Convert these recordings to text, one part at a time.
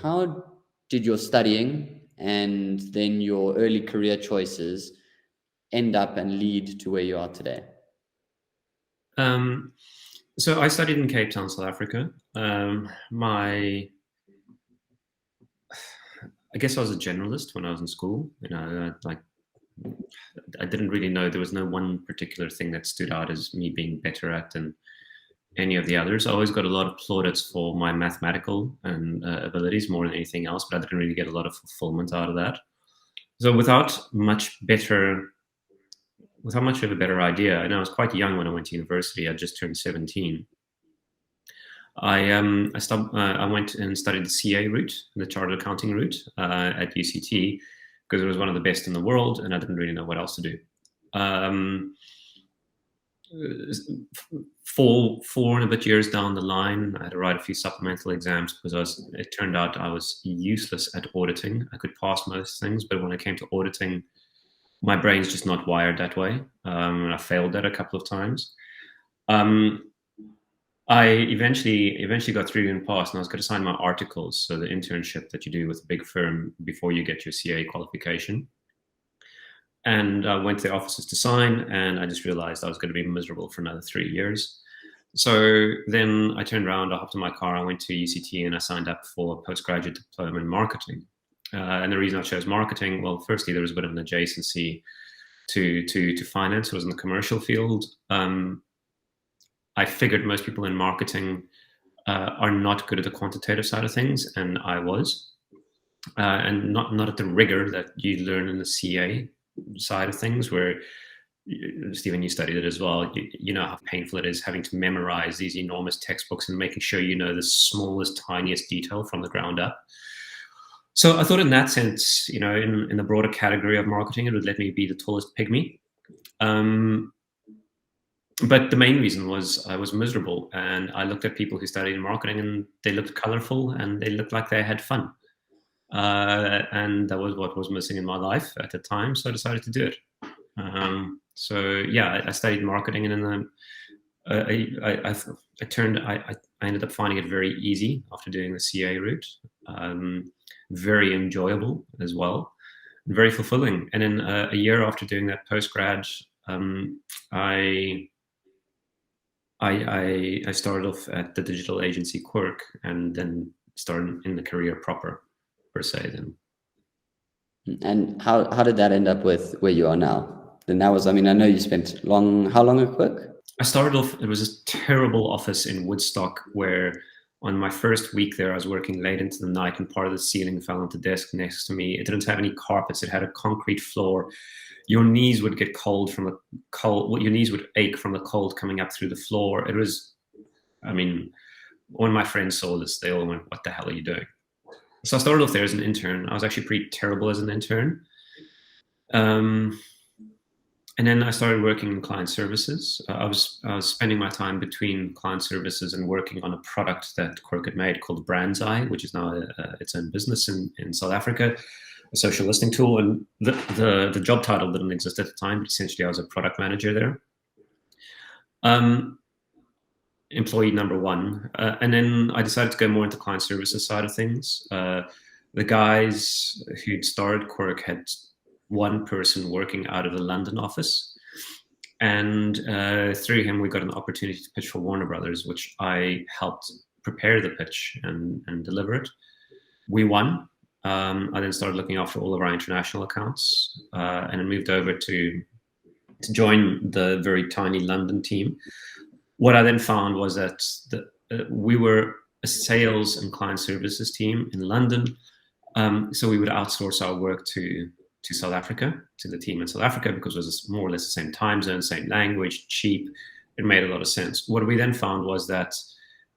how did your studying and then your early career choices end up and lead to where you are today? So I studied in Cape Town, South Africa. I guess I was a generalist when I was in school. I didn't really know, there was no one particular thing that stood out as me being better at than any of the others. I always got a lot of plaudits for my mathematical and abilities more than anything else, but I didn't really get a lot of fulfillment out of that. So without much of a better idea, and I was quite young when I went to university. I just turned 17. I went and studied the CA route, the Chartered Accounting route at UCT, because it was one of the best in the world, and I didn't really know what else to do. Four and a bit years down the line, I had to write a few supplemental exams because it turned out I was useless at auditing. I could pass most things, but when it came to auditing, my brain's just not wired that way. I failed that a couple of times. I eventually got through and passed, and I was going to sign my articles, so the internship that you do with a big firm before you get your CA qualification. And I went to the offices to sign, and I just realized I was going to be miserable for another 3 years. So then I turned around, I hopped in my car, I went to UCT, and I signed up for a postgraduate diploma in marketing. And the reason I chose marketing, well, firstly, there was a bit of an adjacency to finance. It was in the commercial field. I figured most people in marketing are not good at the quantitative side of things, and I was, and not at the rigor that you learn in the CA side of things, where Stephen, you studied it as well. You know how painful it is having to memorize these enormous textbooks and making sure you know the smallest, tiniest detail from the ground up. So I thought, in that sense, in the broader category of marketing, it would let me be the tallest pygmy. But the main reason was I was miserable, and I looked at people who studied marketing, and they looked colorful and they looked like they had fun. And that was what was missing in my life at the time, so I decided to do it. So yeah, I studied marketing, and then I ended up finding it very easy after doing the CA route. Very enjoyable as well, very fulfilling. And then a year after doing that postgrad, I started off at the digital agency Quirk, and then started in the career proper, per se. Then. And how did that end up with where you are now? Then that was, I know you spent how long at Quirk? I started off, it was a terrible office in Woodstock, where on my first week there, I was working late into the night, and part of the ceiling fell onto the desk next to me. It didn't have any carpets. It had a concrete floor. Your knees would get cold from the cold. Your knees would ache from the cold coming up through the floor. It was, when my friends saw this, they all went, "What the hell are you doing?" So I started off there as an intern. I was actually pretty terrible as an intern. And then I started working in client services. I was spending my time between client services and working on a product that Quirk had made called Brand's Eye, which is now its own business in South Africa, a social listing tool. And the job title didn't exist at the time, but essentially I was a product manager there. Employee number one. And then I decided to go more into client services side of things. The guys who'd started Quirk had one person working out of the London office, and through him we got an opportunity to pitch for Warner Brothers, which I helped prepare the pitch and deliver it. We won. I then started looking after all of our international accounts, and I moved over to join the very tiny London team. What I then found was that we were a sales and client services team in London, so we would outsource our work to South Africa, to the team in South Africa, because it was more or less the same time zone, same language, cheap. It made a lot of sense. What we then found was that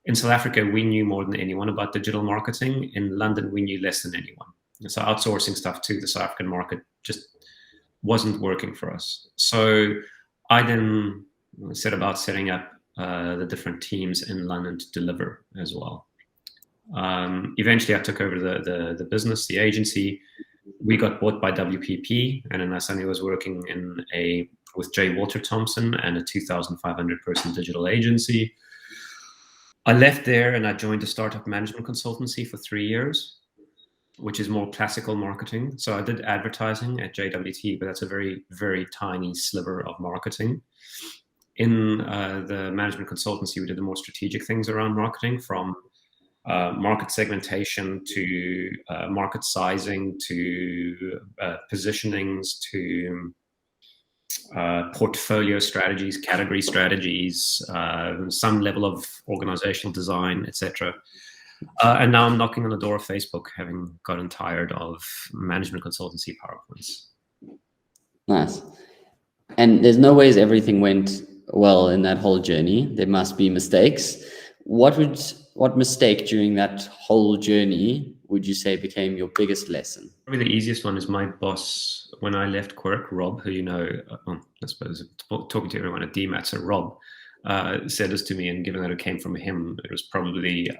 in South Africa, we knew more than anyone about digital marketing. In London, we knew less than anyone. So outsourcing stuff to the South African market just wasn't working for us. So I then set about setting up the different teams in London to deliver as well. Eventually, I took over the business, the agency. We got bought by WPP, and then I suddenly was working with J. Walter Thompson and a 2,500 person digital agency. I left there and I joined a startup management consultancy for 3 years. which is more classical marketing. So I did advertising at JWT, but that's a very, very tiny sliver of marketing. In the management consultancy, we did the more strategic things around marketing, from market segmentation to market sizing to positionings to portfolio strategies, category strategies, some level of organizational design, etc. And now I'm knocking on the door of Facebook, having gotten tired of management consultancy PowerPoints. Nice. And there's no ways everything went well in that whole journey. There must be mistakes. What mistake during that whole journey would you say became your biggest lesson? Probably the easiest one is my boss when I left Quirk, Rob, who I suppose talking to everyone at DMAT, so Rob said this to me, and given that it came from him, it was probably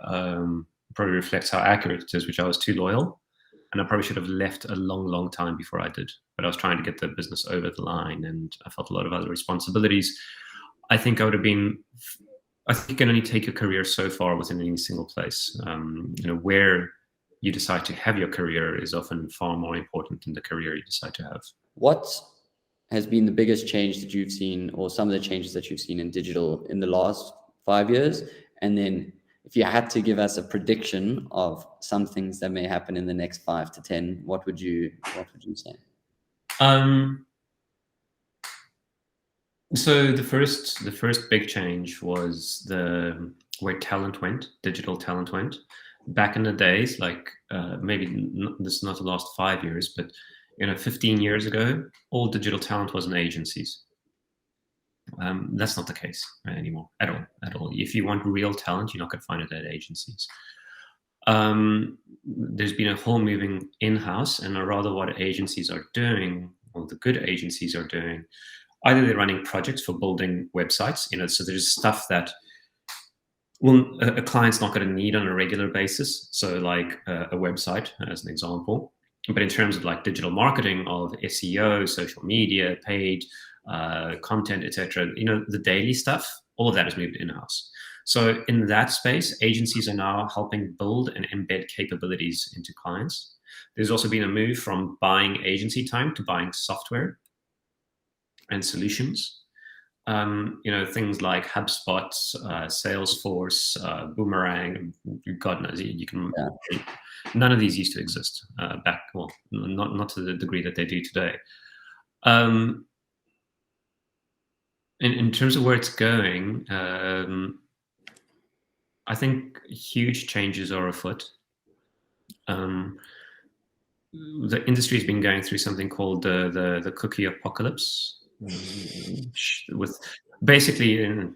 reflects how accurate it is, which I was too loyal, and I probably should have left a long, long time before I did. But I was trying to get the business over the line, and I felt a lot of other responsibilities. I think you can only take your career so far within any single place. Where you decide to have your career is often far more important than the career you decide to have. What has been the biggest change that you've seen, or some of the changes that you've seen in digital in the last 5 years? And then if you had to give us a prediction of some things that may happen in the next 5 to 10, what would you say? So the first big change was where talent went, digital talent went. Back in the days, like this is not the last 5 years, but 15 years ago, all digital talent was in agencies. That's not the case anymore at all. If you want real talent, you're not going to find it at agencies. There's been a whole moving in-house, and rather what agencies are doing, or the good agencies are doing, either they're running projects for building websites, so there's stuff that a client's not going to need on a regular basis. So like a website as an example, but in terms of like digital marketing of SEO, social media, paid content, etc., the daily stuff, all of that is moved in-house. So in that space, agencies are now helping build and embed capabilities into clients. There's also been a move from buying agency time to buying software and solutions. Things like HubSpot, Salesforce, Boomerang, God knows, you can. Yeah. None of these used to exist not to the degree that they do today. In terms of where it's going, I think huge changes are afoot. The industry has been going through something called the cookie apocalypse. With basically I'm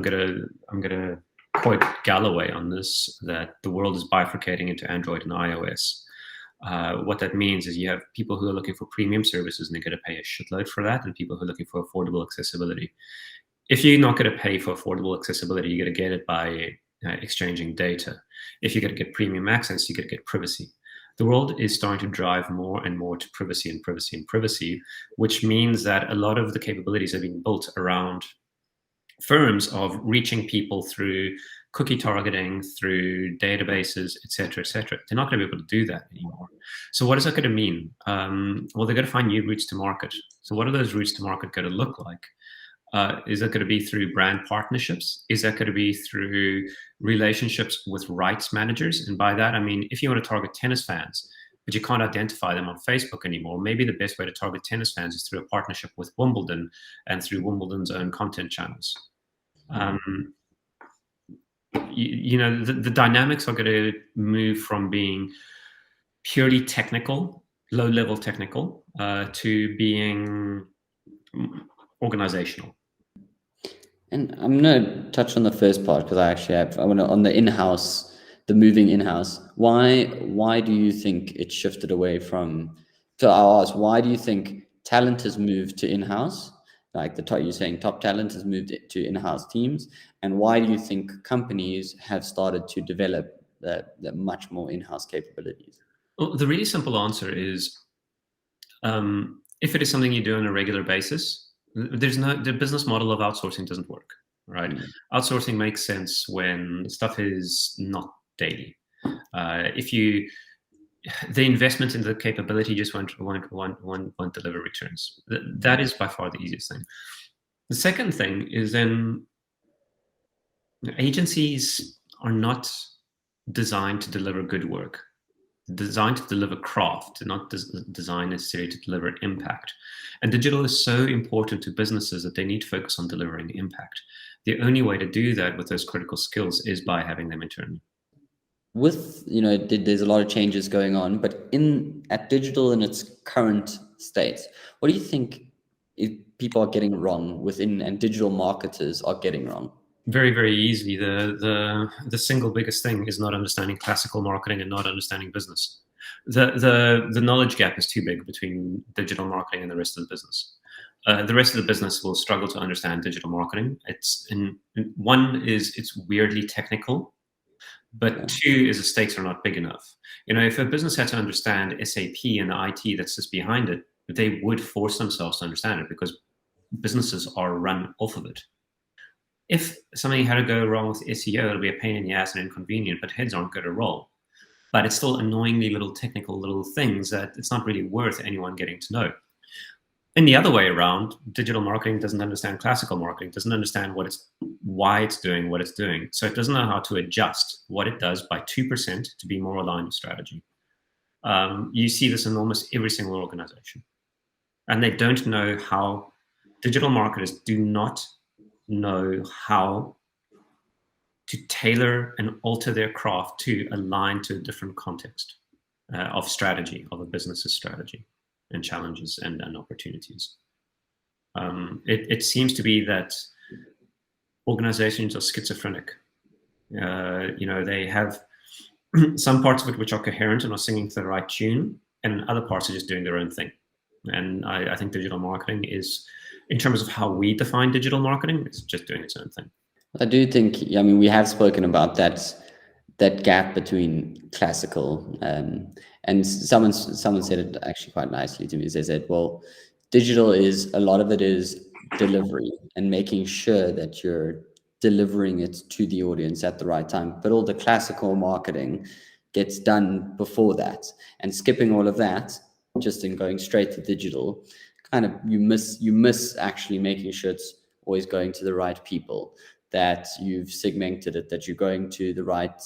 gonna quote Galloway on this, that the world is bifurcating into Android and iOS. What that means is you have people who are looking for premium services and they're going to pay a shitload for that, and people who are looking for affordable accessibility. If you're not going to pay for affordable accessibility, you're going to get it by exchanging data. If you're going to get premium access, you're going to get privacy. The world is starting to drive more and more to privacy and privacy and privacy, which means that a lot of the capabilities are being built around firms of reaching people through cookie targeting, through databases, et cetera, et cetera. They're not going to be able to do that anymore. So what is that going to mean? Well, they're going to find new routes to market. So what are those routes to market going to look like? Is that going to be through brand partnerships? Is that going to be through relationships with rights managers? And by that, I mean, if you want to target tennis fans, but you can't identify them on Facebook anymore, maybe the best way to target tennis fans is through a partnership with Wimbledon and through Wimbledon's own content channels. The dynamics are going to move from being purely technical, low-level technical, to being organizational. And I'm going to touch on the first part because I want to, on the in-house, the moving in-house. Why do you think it shifted away from, so I'll ask, why do you think talent has moved to in-house? Like you're saying top talent has moved to in-house teams. And why do you think companies have started to develop the much more in-house capabilities? Well, the really simple answer is, if it is something you do on a regular basis, the business model of outsourcing doesn't work, right? Outsourcing makes sense when stuff is not daily. If you the investment in the capability just won't deliver returns. That is by far the easiest thing. The second thing is then agencies are not designed to deliver good work. They're designed to deliver craft, not designed necessarily to deliver impact. And digital is so important to businesses that they need to focus on delivering impact. The only way to do that with those critical skills is by having them internally. With, there's a lot of changes going on, but at digital in its current state, what do you think people are getting wrong within, and digital marketers are getting wrong? Very, very easy. The single biggest thing is not understanding classical marketing and not understanding business. The knowledge gap is too big between digital marketing and the rest of the business. The rest of the business will struggle to understand digital marketing. One is it's weirdly technical, but two is the stakes are not big enough. If a business had to understand SAP and the IT that sits behind it, they would force themselves to understand it because businesses are run off of it. If something had to go wrong with SEO, it'll be a pain in the ass and inconvenient, but heads aren't going to roll. But it's still annoyingly little technical little things that it's not really worth anyone getting to know. And the other way around, digital marketing doesn't understand classical marketing, doesn't understand why it's doing what it's doing. So it doesn't know how to adjust what it does by 2% to be more aligned with strategy. You see this in almost every single organization. And they don't know how, digital marketers do not know how to tailor and alter their craft to align to a different context of strategy, of a business's strategy and challenges and opportunities. It seems to be that organizations are schizophrenic. They have some parts of it which are coherent and are singing to the right tune, and other parts are just doing their own thing. And I think digital marketing is, in terms of how we define digital marketing, it's just doing its own thing. I do think, we have spoken about that gap between classical, and someone said it actually quite nicely to me. They said, well, digital is, a lot of it is delivery and making sure that you're delivering it to the audience at the right time. But all the classical marketing gets done before that, and skipping all of that, just in going straight to digital, kind of you miss actually making sure it's always going to the right people, that you've segmented it, that you're going to the right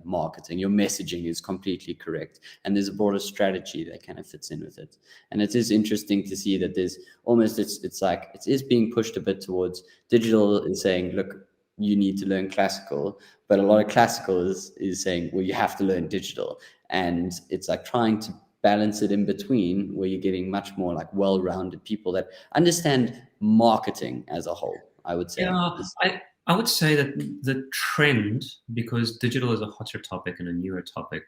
marketing, your messaging is completely correct, and there's a broader strategy that kind of fits in with it. And it is interesting to see that there's almost, it's like it is being pushed a bit towards digital and saying, look, you need to learn classical, but a lot of classical is saying, well, you have to learn digital. And it's like trying to balance it in between, where you're getting much more like well-rounded people that understand marketing as a whole, I would say. Yeah, I would say that the trend, because digital is a hotter topic and a newer topic,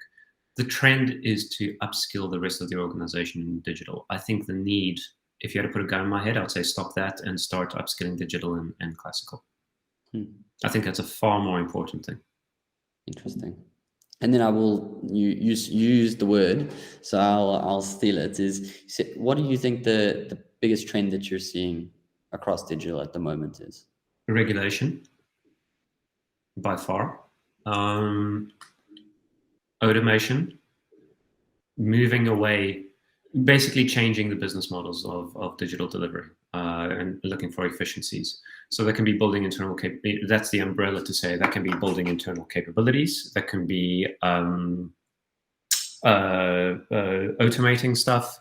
the trend is to upskill the rest of the organization in digital. I think the need, if you had to put a gun in my head, I would say stop that and start upskilling digital and classical. I think that's a far more important thing. Interesting. And then I will use the word, so I'll steal it. What do you think the biggest trend that you're seeing across digital at the moment is? Regulation, by far. Automation, moving away, basically changing the business models of digital delivery and looking for efficiencies. So that can be building internal capabilities. That's the umbrella to say that can be building internal capabilities. That can be automating stuff.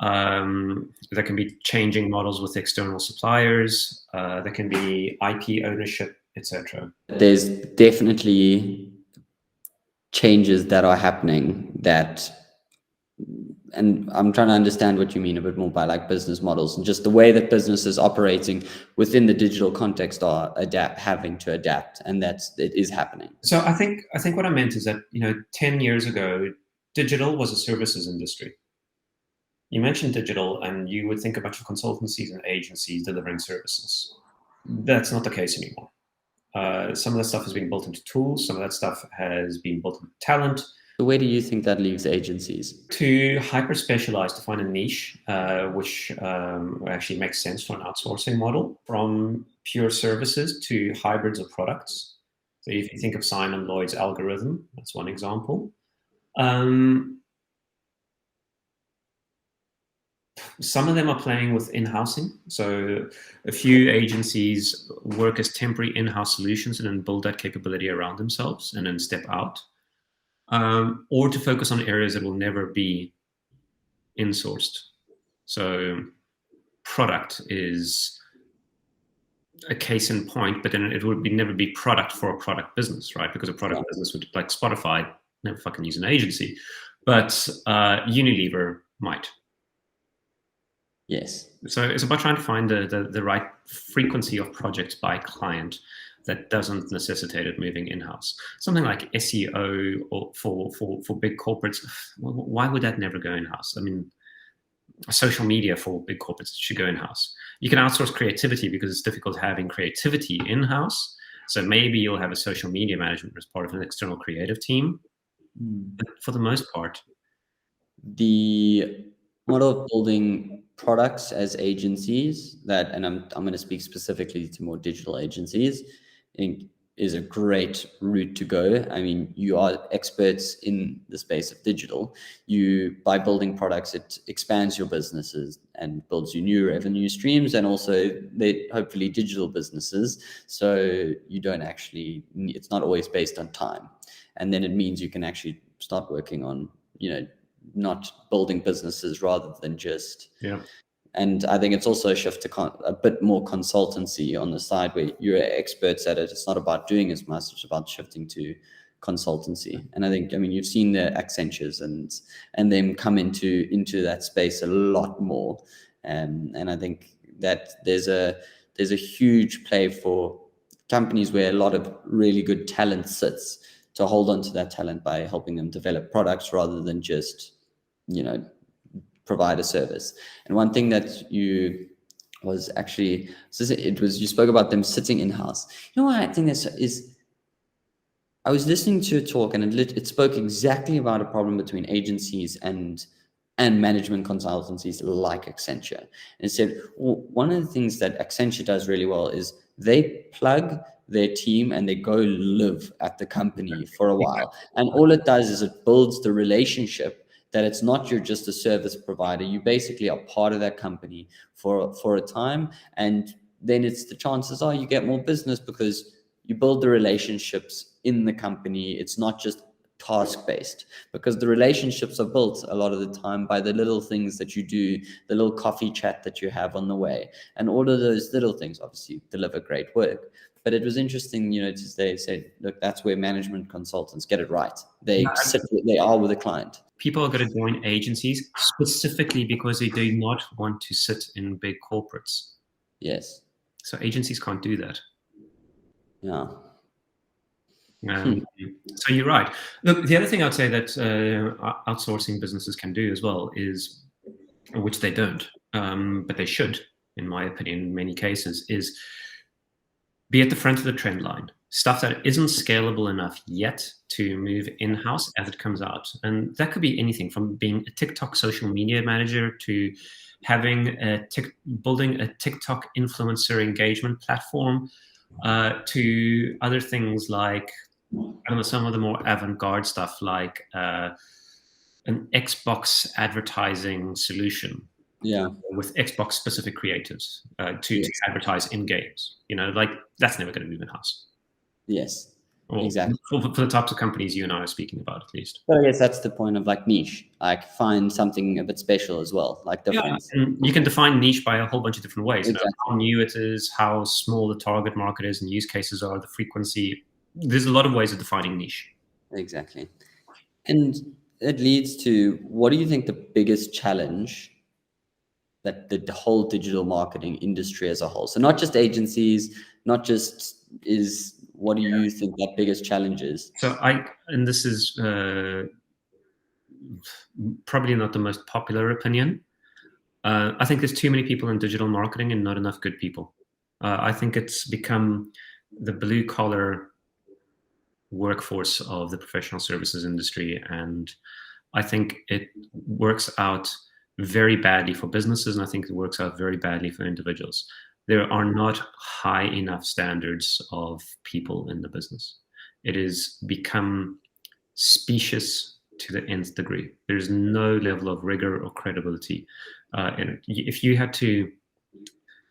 That can be changing models with external suppliers. That can be IP ownership, etc. There's definitely changes that are happening and I'm trying to understand what you mean a bit more by like business models, and just the way that businesses operating within the digital context are having to adapt, and it is happening. So I think what I meant is that 10 years ago, digital was a services industry. You mentioned digital and you would think about your consultancies and agencies delivering services. That's not the case anymore. Some of that stuff has been built into tools. Some of that stuff has been built into talent. So where do you think that leaves agencies? To hyper specialize, to find a niche, which actually makes sense for an outsourcing model, from pure services to hybrids of products. So if you think of Simon Lloyd's algorithm, that's one example. Some of them are playing with in-housing. So a few agencies work as temporary in-house solutions and then build that capability around themselves and then step out. Or to focus on areas that will never be insourced. So product is a case in point, but then it would never be product for a product business, right? Because a product business would, like Spotify, never fucking use an agency. But Unilever might. Yes. So it's about trying to find the right frequency of projects by client that doesn't necessitate it moving in-house. Something like SEO or for big corporates, why would that never go in-house? I mean, social media for big corporates should go in-house. You can outsource creativity because it's difficult having creativity in-house. So maybe you'll have a social media management as part of an external creative team. But for the most part, the model of building products as agencies that, and I'm going to speak specifically to more digital agencies, I think is a great route to go. I mean, you are experts in the space of digital. You, by building products, it expands your businesses and builds you new revenue streams, and also they hopefully digital businesses. So you don't actually, it's not always based on time. And then it means you can actually start working on, not building businesses rather than just, And I think it's also a shift to a bit more consultancy on the side where you're experts at it. It's not about doing as much, it's about shifting to consultancy. And I think, you've seen the Accentures and them come into that space a lot more. And I think that there's a huge play for companies where a lot of really good talent sits, to hold on to that talent by helping them develop products rather than just, provide a service. And one thing that you spoke about them sitting in-house. What I think is I was listening to a talk, and it spoke exactly about a problem between agencies and management consultancies like Accenture. And it said, well, one of the things that Accenture does really well is they plug their team and they go live at the company for a while. And all it does is it builds the relationship that it's not you're just a service provider. You basically are part of that company for a time. And then it's the chances are you get more business because you build the relationships in the company. It's not just task-based, because the relationships are built a lot of the time by the little things that you do, the little coffee chat that you have on the way. And all of those little things obviously deliver great work. But it was interesting, they said, look, that's where management consultants get it right. They are with a client. People are going to join agencies specifically because they do not want to sit in big corporates. Yes. So agencies can't do that. Yeah. So you're right. Look, the other thing I'd say that outsourcing businesses can do as well is, which they don't, but they should, in my opinion, in many cases, is be at the front of the trend line. Stuff that isn't scalable enough yet to move in-house as it comes out. And that could be anything from being a TikTok social media manager to having building a TikTok influencer engagement platform, to other things like, some of the more avant-garde stuff like an Xbox advertising solution. With Xbox specific creators to advertise in games. That's never going to move in-house. Yes, exactly. For the types of companies you and I are speaking about, at least. But I guess that's the point of niche. Find something a bit special as well, different. Yeah, and you can define niche by a whole bunch of different ways. Exactly. How new it is, how small the target market is, and use cases are, the frequency. There's a lot of ways of defining niche. Exactly. And it leads to, what do you think the biggest challenge that the whole digital marketing industry as a whole, so not just agencies, not just what do you think that biggest challenge is? So and this is probably not the most popular opinion. I think there's too many people in digital marketing and not enough good people. I think it's become the blue collar workforce of the professional services industry. And I think it works out very badly for businesses, and I think it works out very badly for individuals. There are not high enough standards of people in the business. It has become specious to the nth degree. There's no level of rigor or credibility. And if you had to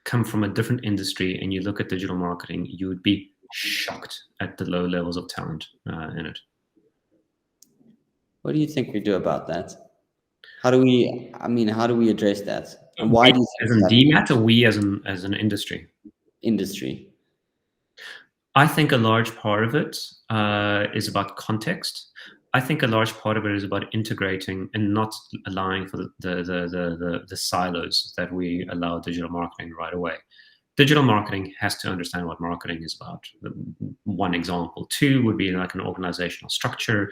come from a different industry and you look at digital marketing, you would be shocked at the low levels of talent in it. What do you think we do about that? How do we address that? And why We do you as think in that DMAT, or we as an industry? industry? I think a large part of it is about context. I think a large part of it is about integrating and not allowing for the silos that we allow digital marketing right away. Digital marketing has to understand what marketing is about. One example. Two would be like an organizational structure,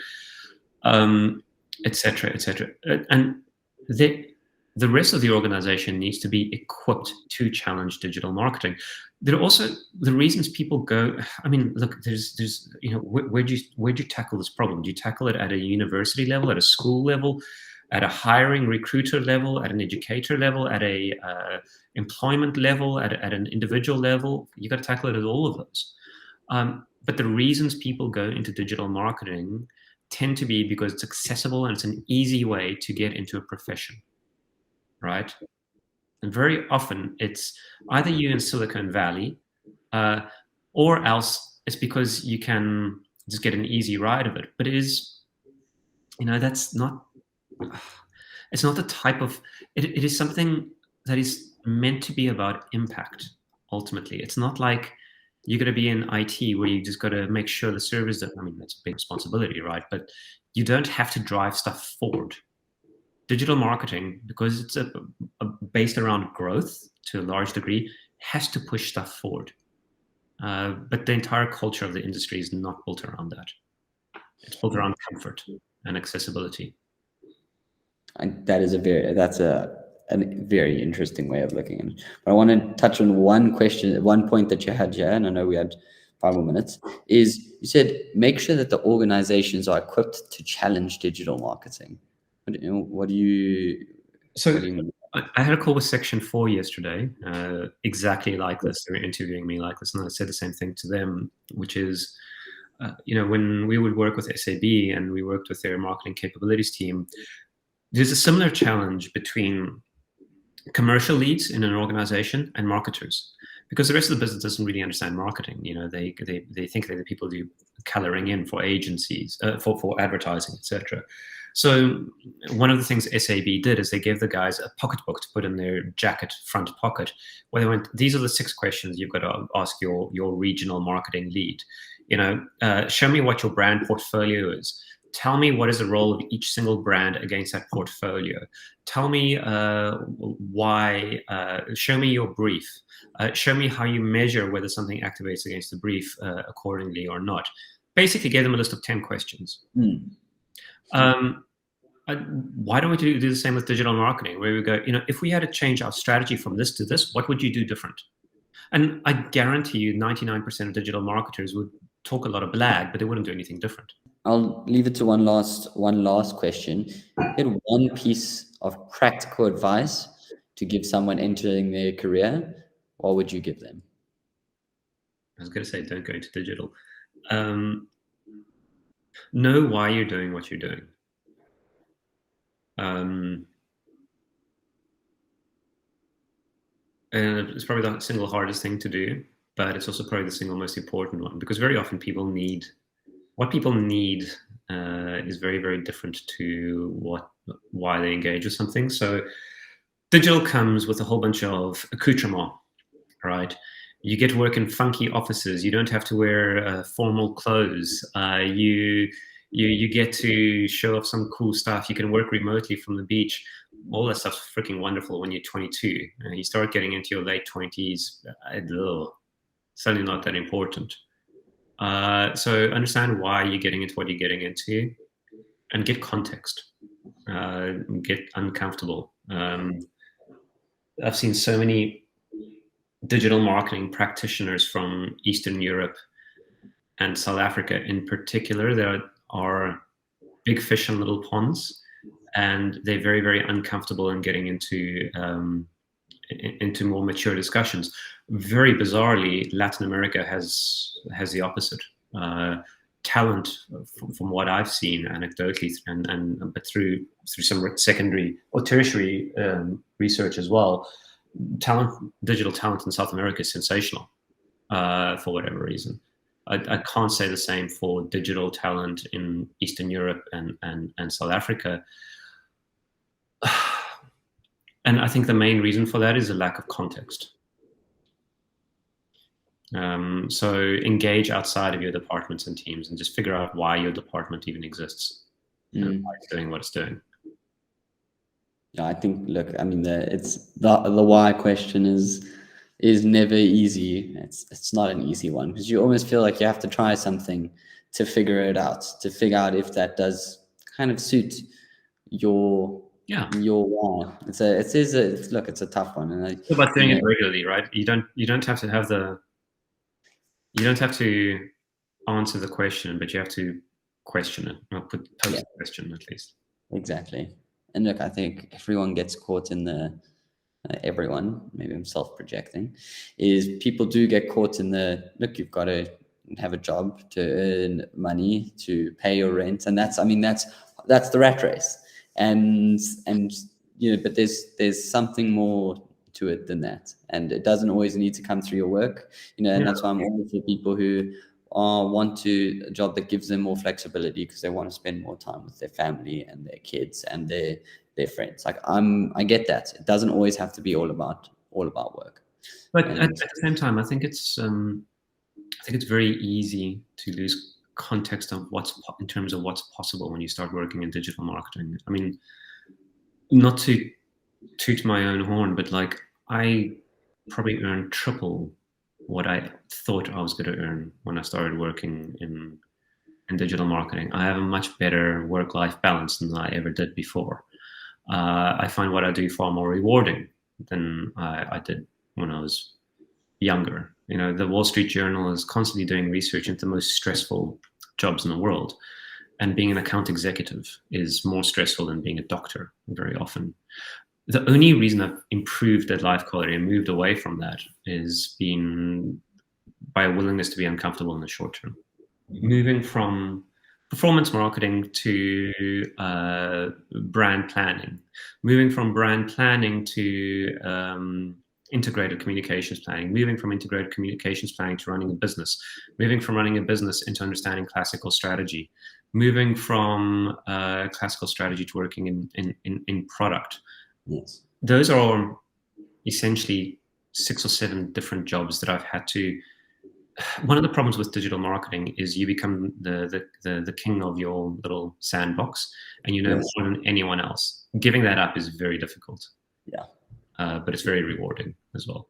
et cetera, et cetera. And the rest of the organization needs to be equipped to challenge digital marketing. There are also the reasons people go. I mean, look, there's where'd you tackle this problem? Do you tackle it at a university level, at a school level, at a hiring recruiter level, at an educator level, at a employment level, at an individual level? You got to tackle it at all of those. But the reasons people go into digital marketing tend to be because it's accessible and it's an easy way to get into a profession, right? And very often it's either you in Silicon Valley, or else it's because you can just get an easy ride of it. But it is, that's not, it's not the type of, it is something that is meant to be about impact, ultimately. It's not like you're going to be in IT where you just got to make sure the service that, that's a big responsibility, right? But you don't have to drive stuff forward. Digital marketing, because it's based around growth to a large degree, has to push stuff forward. But the entire culture of the industry is not built around that. It's built around comfort and accessibility. And that's a very interesting way of looking at it. But I want to touch on one point that you had here, and I know we had 5 more minutes, is you said make sure that the organizations are equipped to challenge digital marketing. What do you mean? I had a call with Section 4 yesterday, exactly like this. They were interviewing me like this, and I said the same thing to them, which is, when we would work with SAB and we worked with their marketing capabilities team, there's a similar challenge between commercial leads in an organization and marketers, because the rest of the business doesn't really understand marketing. They think they're the people do coloring in for agencies, for advertising, etc. So one of the things SAB did is they gave the guys a pocketbook to put in their jacket front pocket, where they went, these are the 6 questions you've got to ask your regional marketing lead. Show me what your brand portfolio is. Tell me what is the role of each single brand against that portfolio. Tell me why. Show me your brief. Show me how you measure whether something activates against the brief accordingly or not. Basically, gave them a list of 10 questions. Why don't we do the same with digital marketing, where we go, if we had to change our strategy from this to this, what would you do different? And I guarantee you 99% of digital marketers would talk a lot of blag, but they wouldn't do anything different. I'll leave it to one last question. Get one piece of practical advice to give someone entering their career, what would you give them? I was going to say, don't go into digital. Know why you're doing what you're doing. And it's probably the single hardest thing to do, but it's also probably the single most important one, because very often what people need is very, very different to why they engage with something. So digital comes with a whole bunch of accoutrement, right? You get to work in funky offices. You don't have to wear formal clothes. You get to show off some cool stuff. You can work remotely from the beach. All that stuff's freaking wonderful when you're 22. You start getting into your late 20s, suddenly not that important. So understand why you're getting into what you're getting into, and get context. Get uncomfortable. I've seen so many digital marketing practitioners from Eastern Europe and South Africa in particular. There are big fish in little ponds, and they're very, very uncomfortable in getting into more mature discussions. Very bizarrely, Latin America has the opposite. talent from what I've seen anecdotally, but through some secondary or tertiary research as well, digital talent in South America is sensational for whatever reason. I can't say the same for digital talent in Eastern Europe and South Africa. And I think the main reason for that is a lack of context. So engage outside of your departments and teams and just figure out why your department even exists and why it's doing what it's doing. Yeah, I think, look, I mean, the why question is never easy. It's not an easy one, because you almost feel like you have to try something to figure it out, to figure out if that does kind of suit your why. It's a tough one, and it's about doing it regularly, right? You don't have to answer the question, but you have to question it, or pose the question at least. Exactly. And look, I think everyone gets caught in everyone, maybe I'm self-projecting, is people do get caught in look, you've got to have a job to earn money, to pay your rent. And that's the rat race. And but there's something more to it than that. And it doesn't always need to come through your work, and that's why I'm all for people who want a job that gives them more flexibility, because they want to spend more time with their family and their kids and their friends. Like I get that. It doesn't always have to be all about work. But at the same time, I think it's very easy to lose context of in terms of what's possible when you start working in digital marketing. I mean, not to toot my own horn, but like I probably earned triple what I thought I was going to earn when I started working in digital marketing. I have a much better work-life balance than I ever did before. I find what I do far more rewarding than I did when I was younger. The Wall Street Journal is constantly doing research into the most stressful jobs in the world. And being an account executive is more stressful than being a doctor very often. The only reason I've improved that life quality and moved away from that is been by a willingness to be uncomfortable in the short term. Moving from performance marketing to brand planning, moving from brand planning to integrated communications planning, moving from integrated communications planning to running a business, moving from running a business into understanding classical strategy, moving from classical strategy to working in product. Yes. Those are essentially 6 or 7 different jobs that I've had to. One of the problems with digital marketing is you become the king of your little sandbox, and more than anyone else. Giving that up is very difficult. Yeah. But it's very rewarding as well.